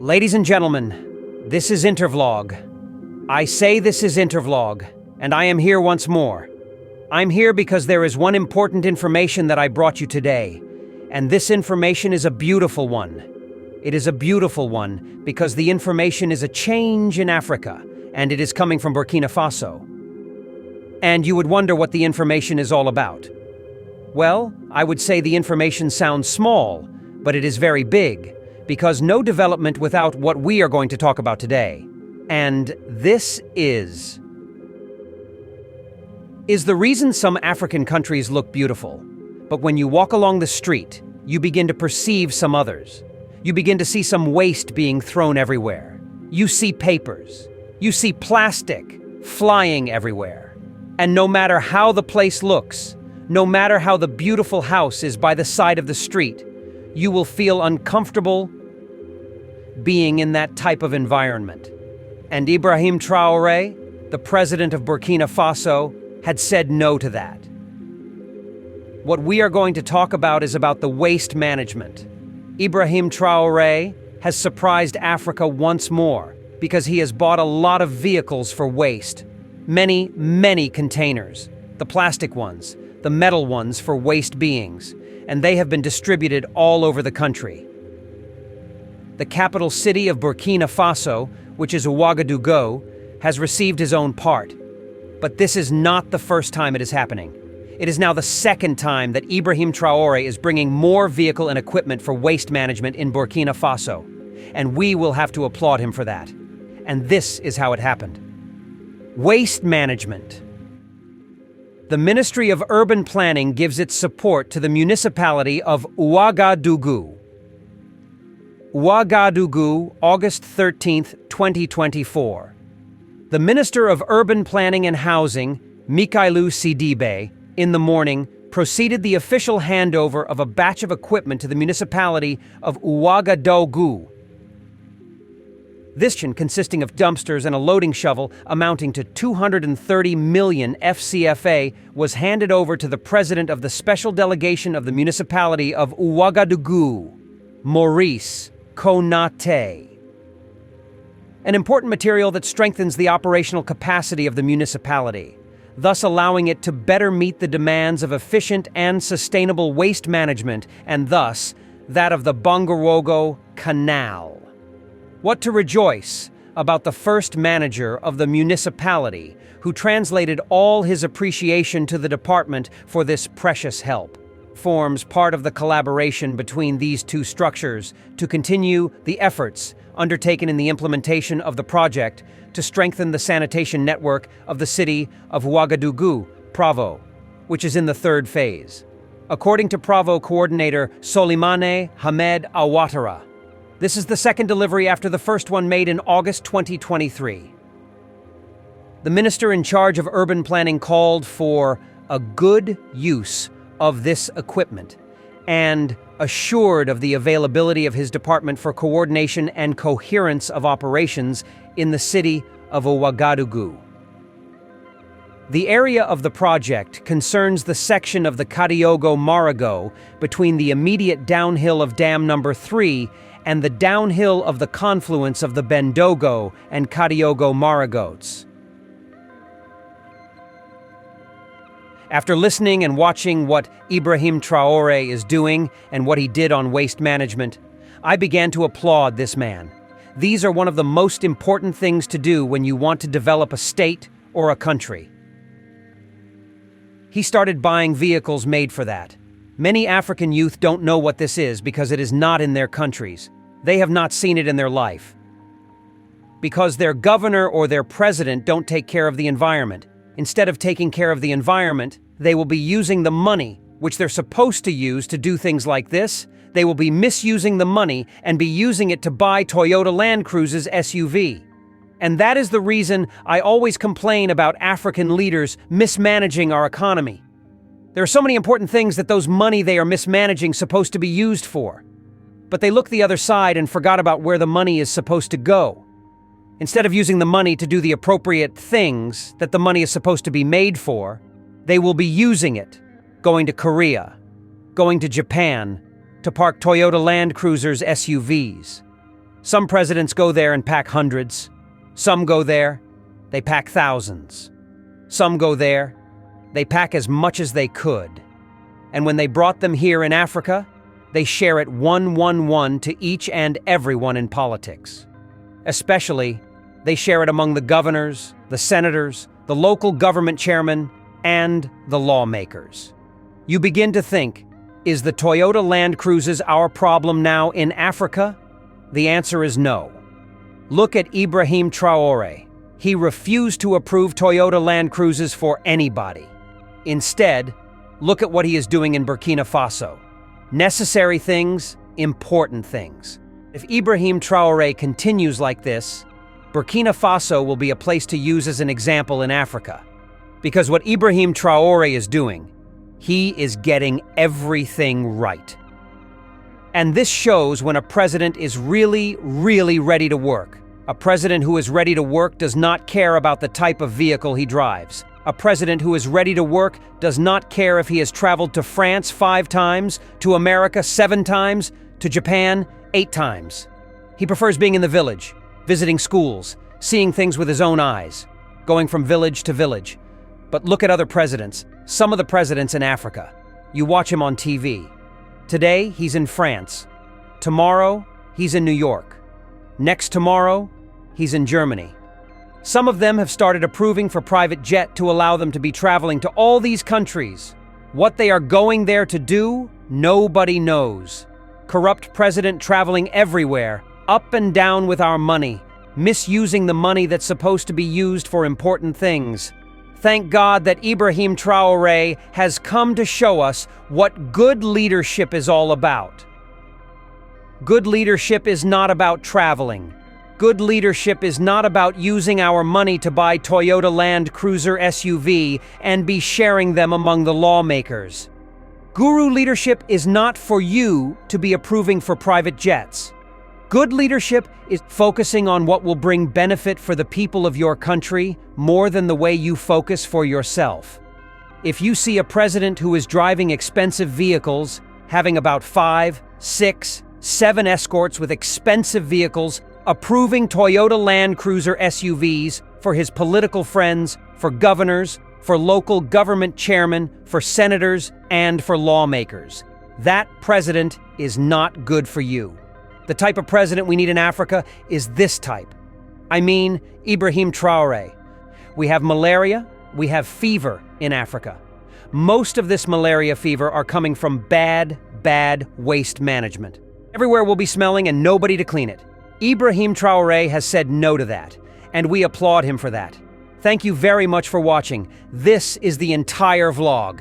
Ladies and gentlemen, this is Intervlog. I say this is Intervlog, and I am here once more. I'm here because there is one important information that I brought you today, and this information is a beautiful one. It is a beautiful one because the information is a change in Africa, and it is coming from Burkina Faso. And you would wonder what the information is all about. Well, I would say the information sounds small, but it is very big, because no development without what we are going to talk about today. And this is the reason some African countries look beautiful. But when you walk along the street, you begin to perceive some others. You begin to see some waste being thrown everywhere. You see papers. You see plastic flying everywhere. And no matter how the place looks, no matter how the beautiful house is by the side of the street, you will feel uncomfortable being in that type of environment. And Ibrahim Traore, the president of Burkina Faso, had said no to that. What we are going to talk about is about the waste management. Ibrahim Traore has surprised Africa once more because he has bought a lot of vehicles for waste. Many, many containers. The plastic ones, the metal ones for waste beings. And they have been distributed all over the country. The capital city of Burkina Faso, which is Ouagadougou, has received his own part. But this is not the first time it is happening. It is now the second time that Ibrahim Traore is bringing more vehicle and equipment for waste management in Burkina Faso. And we will have to applaud him for that. And this is how it happened. Waste management. The Ministry of Urban Planning gives its support to the municipality of Ouagadougou. Ouagadougou, August 13th, 2024. The Minister of Urban Planning and Housing, Mikailu Sidibe, in the morning, proceeded the official handover of a batch of equipment to the municipality of Ouagadougou. This consisting of dumpsters and a loading shovel amounting to 230 million FCFA was handed over to the president of the special delegation of the municipality of Ouagadougou, Maurice Konate. An important material that strengthens the operational capacity of the municipality, thus allowing it to better meet the demands of efficient and sustainable waste management, and thus that of the Bongarogo Canal. What to rejoice about the first manager of the municipality, who translated all his appreciation to the department for this precious help. Forms part of the collaboration between these two structures to continue the efforts undertaken in the implementation of the project to strengthen the sanitation network of the city of Ouagadougou, Pravo, which is in the third phase. According to Pravo coordinator Solimane Hamed Awatara, this is the second delivery after the first one made in August 2023. The minister in charge of urban planning called for a good use of this equipment and assured of the availability of his department for coordination and coherence of operations in the city of Ouagadougou. The area of the project concerns the section of the Kadiogo Marigot between the immediate downhill of Dam Number 3 and the downhill of the confluence of the Bendogo and Kadiogo Marigots. After listening and watching what Ibrahim Traore is doing and what he did on waste management, I began to applaud this man. These are one of the most important things to do when you want to develop a state or a country. He started buying vehicles made for that. Many African youth don't know what this is because it is not in their countries. They have not seen it in their life. Because their governor or their president don't take care of the environment. Instead of taking care of the environment, they will be using the money, which they're supposed to use to do things like this. They will be misusing the money and be using it to buy Toyota Land Cruises SUV. And that is the reason I always complain about African leaders mismanaging our economy. There are so many important things that those money they are mismanaging supposed to be used for. But they look the other side and forgot about where the money is supposed to go. Instead of using the money to do the appropriate things that the money is supposed to be made for, they will be using it, going to Korea, going to Japan, to park Toyota Land Cruisers SUVs. Some presidents go there and pack hundreds. Some go there, they pack thousands. Some go there, they pack as much as they could. And when they brought them here in Africa, they share it 1-1-1 to each and everyone in politics. Especially, they share it among the governors, the senators, the local government chairmen, and the lawmakers. You begin to think, is the Toyota Land Cruises our problem now in Africa? The answer is no. Look at Ibrahim Traore. He refused to approve Toyota Land Cruises for anybody. Instead, look at what he is doing in Burkina Faso. Necessary things, important things. If Ibrahim Traore continues like this, Burkina Faso will be a place to use as an example in Africa. Because what Ibrahim Traore is doing, he is getting everything right. And this shows when a president is really, really ready to work. A president who is ready to work does not care about the type of vehicle he drives. A president who is ready to work does not care if he has traveled to France 5 times, to America 7 times, to Japan 8 times. He prefers being in the village, visiting schools, seeing things with his own eyes, going from village to village. But look at other presidents, some of the presidents in Africa. You watch him on TV. Today, he's in France. Tomorrow, he's in New York. Next tomorrow, he's in Germany. Some of them have started approving for private jet to allow them to be traveling to all these countries. What they are going there to do, nobody knows. Corrupt president traveling everywhere, up and down with our money, misusing the money that's supposed to be used for important things. Thank God that Ibrahim Traore has come to show us what good leadership is all about. Good leadership is not about traveling. Good leadership is not about using our money to buy Toyota Land Cruiser SUV and be sharing them among the lawmakers. Guru leadership is not for you to be approving for private jets. Good leadership is focusing on what will bring benefit for the people of your country more than the way you focus for yourself. If you see a president who is driving expensive vehicles, having about 5, 6, 7 escorts with expensive vehicles, approving Toyota Land Cruiser SUVs for his political friends, for governors, for local government chairmen, for senators, and for lawmakers, that president is not good for you. The type of president we need in Africa is this type. I mean, Ibrahim Traore. We have malaria, we have fever in Africa. Most of this malaria fever are coming from bad waste management. Everywhere will be smelling and nobody to clean it. Ibrahim Traore has said no to that, and we applaud him for that. Thank you very much for watching. This is the entire vlog.